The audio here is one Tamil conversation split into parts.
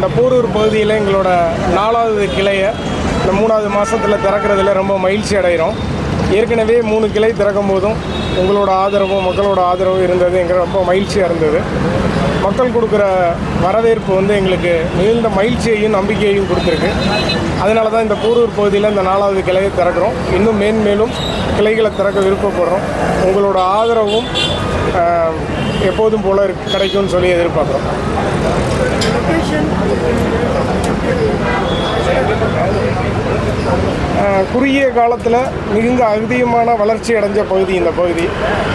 இந்த போரூர் பகுதியில் எங்களோட 4வது கிளையை இந்த 3வது மாதத்தில் திறக்கிறதுல ரொம்ப மகிழ்ச்சி அடைகிறோம். ஏற்கனவே 3 கிளை திறக்கும் போதும் உங்களோட ஆதரவும் மக்களோட ஆதரவும் இருந்தது எங்களுக்கு ரொம்ப மகிழ்ச்சியாக இருந்தது. மக்கள் கொடுக்குற வரவேற்பு எங்களுக்கு மிகுந்த மகிழ்ச்சியையும் நம்பிக்கையையும் கொடுத்துருக்கு. அதனால தான் இந்த போரூர் பகுதியில் இந்த 4வது கிளையை திறக்கிறோம். இன்னும் மேன்மேலும் கிளைகளை திறக்க விருப்பப்படுறோம். உங்களோட ஆதரவும் எப்போதும் போல கிடைக்கும்னு சொல்லி எதிர்பார்க்குறோம். குறுகிய காலத்தில் மிகுந்த அதிகமான வளர்ச்சி அடைஞ்ச பகுதி இந்த பகுதி.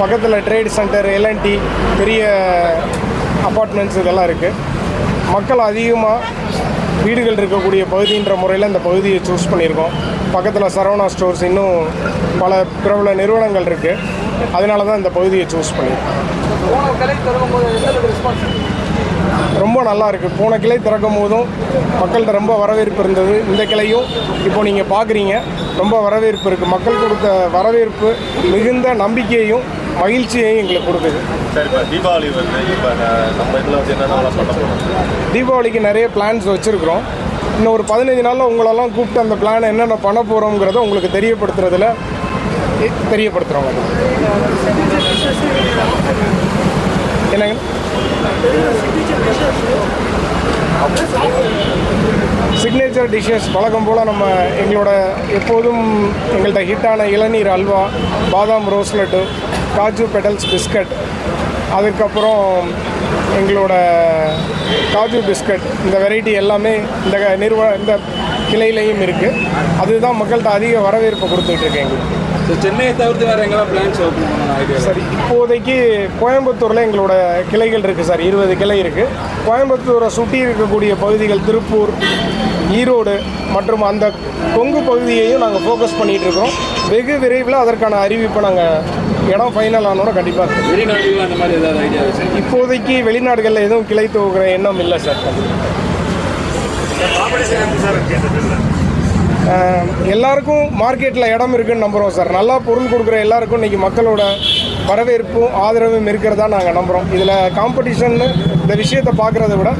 பக்கத்தில் ட்ரேட் சென்டர், எல்என்டி, பெரிய அப்பார்ட்மெண்ட்ஸ் இதெல்லாம் இருக்குது. மக்கள் அதிகமாக வீடுகள் இருக்கக்கூடிய பகுதின்ற முறையில் இந்த பகுதியை சூஸ் பண்ணியிருக்கோம். பக்கத்தில் சரவணா ஸ்டோர்ஸ், இன்னும் பல பிரபல நிறுவனங்கள் இருக்குது. அதனால தான் இந்த பகுதியை சூஸ் பண்ணியிருக்கோம். ரொம்ப நல்லா இருக்குது. போன கிளை திறக்கும் போதும் மக்கள்கிட்ட ரொம்ப வரவேற்பு இருந்தது. இந்த கிளையும் இப்போ நீங்கள் பார்க்குறீங்க, ரொம்ப வரவேற்பு இருக்குது. மக்கள் கொடுத்த வரவேற்பு மிகுந்த நம்பிக்கையையும் மகிழ்ச்சியையும் எங்களுக்கு கொடுக்குது. தீபாவளி நம்ம இதில் என்னென்ன பண்ண போகிறோம்? தீபாவளிக்கு நிறைய பிளான்ஸ் வச்சுருக்குறோம். இன்னும் ஒரு 15 நாளில் உங்களெல்லாம் கூப்பிட்டு அந்த பிளானை என்னென்ன பண்ண போகிறோங்கிறத உங்களுக்கு தெரியப்படுத்துறோங்க. என்னங்க சிக்னேச்சர் டிஷ்ஷஸ் வழக்கம் போல் நம்ம எங்களோட எப்போதும் எங்கள்கிட்ட ஹிட்டான இளநீர் அல்வா, பாதாம் rose laddu, kaju pedals biscuit, அதுக்கப்புறம் எங்களோட காஜு பிஸ்கட், இந்த வெரைட்டி எல்லாமே இந்த கிளையிலையும் இருக்குது. அதுதான் மக்கள்கிட்ட அதிக வரவேற்பை கொடுத்துட்ருக்கு எங்களுக்கு. சென்னையை தவிர்த்து வேறு எங்கெல்லாம் பிளான்ஸ் ஓப்பன் பண்ணணும் ஐடியா? சரி, இப்போதைக்கு கோயம்புத்தூரில் எங்களோட கிளைகள் இருக்குது சார். 20 கிளை இருக்குது. கோயம்புத்தூரை சுற்றி இருக்கக்கூடிய பகுதிகள் திருப்பூர், ஈரோடு மற்றும் அந்த கொங்கு பகுதியையும் நாங்கள் ஃபோக்கஸ் பண்ணிகிட்ருக்கோம். வெகு விரைவில் அதற்கான அறிவிப்பை நாங்கள் இடம் ஃபைனல் ஆனோட கண்டிப்பாக வெளிநாடுகள் அந்த மாதிரி ஏதாவது ஐடியா? இப்போதைக்கு வெளிநாடுகளில் எதுவும் கிளை துவக்கிற எண்ணம் இல்லை சார். எல்லாருக்கும் மார்க்கெட்டில் இடம் இருக்குதுன்னு நம்புகிறோம் சார். நல்லா பொருள் கொடுக்குற எல்லாருக்கும் இன்றைக்கி மக்களோட வரவேற்பும் ஆதரவும் இருக்கிறதா நாங்கள் நம்புகிறோம். இதில் காம்படிஷன்னு இந்த விஷயத்தை பார்க்குறத விட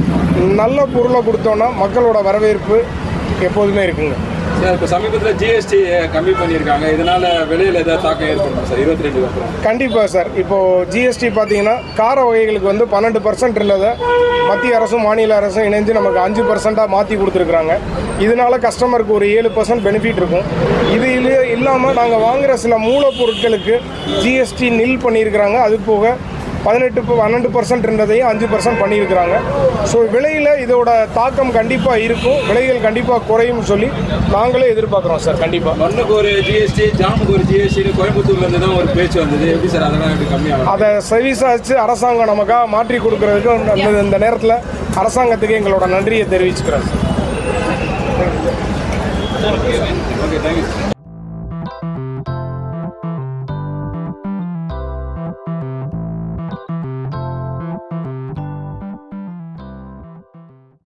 நல்ல பொருளை கொடுத்தோன்னா மக்களோட வரவேற்பு எப்போதுமே இருக்குங்க சார். இப்போ சமீபத்தில் ஜிஎஸ்டி கம்மி பண்ணியிருக்காங்க. இதனால் விலையில் ஏதாவது தாக்கம் ஏற்படுமா சார் 22 அப்புறம்? கண்டிப்பாக சார். இப்போது ஜிஎஸ்டி பார்த்தீங்கன்னா கார வகைகளுக்கு 12% இருந்ததை மத்திய அரசும் மாநில அரசும் இணைஞ்சு நமக்கு 5% மாற்றி கொடுத்துருக்குறாங்க. இதனால் கஸ்டமருக்கு ஒரு 7% பெனிஃபிட் இருக்கும். இது இல்லாமல் நாங்கள் வாங்குகிற சில மூலப்பொருட்களுக்கு ஜிஎஸ்டி நில் பண்ணியிருக்கிறாங்க. அது போக 12% இருந்ததையும் 5% பண்ணியிருக்கிறாங்க. ஸோ விலையில் இதோட தாக்கம் கண்டிப்பாக இருக்கும். விலைகள் கண்டிப்பாக குறையும் சொல்லி நாங்களே எதிர்பார்க்குறோம் சார். கண்டிப்பாக மண்ணுக்கு ஒரு ஜிஎஸ்டி, ஜாமுக்கு ஒரு ஜிஎஸ்டி கோயம்புத்தூர்லேருந்து தான் ஒரு பேச்சு வந்தது. எப்படி சார் அதெல்லாம் எப்படி கம்மியாகும்? அதை செவிசாச்சு அரசாங்கம் நமக்காக மாற்றி கொடுக்கறதுக்கு இந்த நேரத்தில் அரசாங்கத்துக்கு எங்களோட நன்றியை தெரிவிச்சுக்கிறோம் சார்.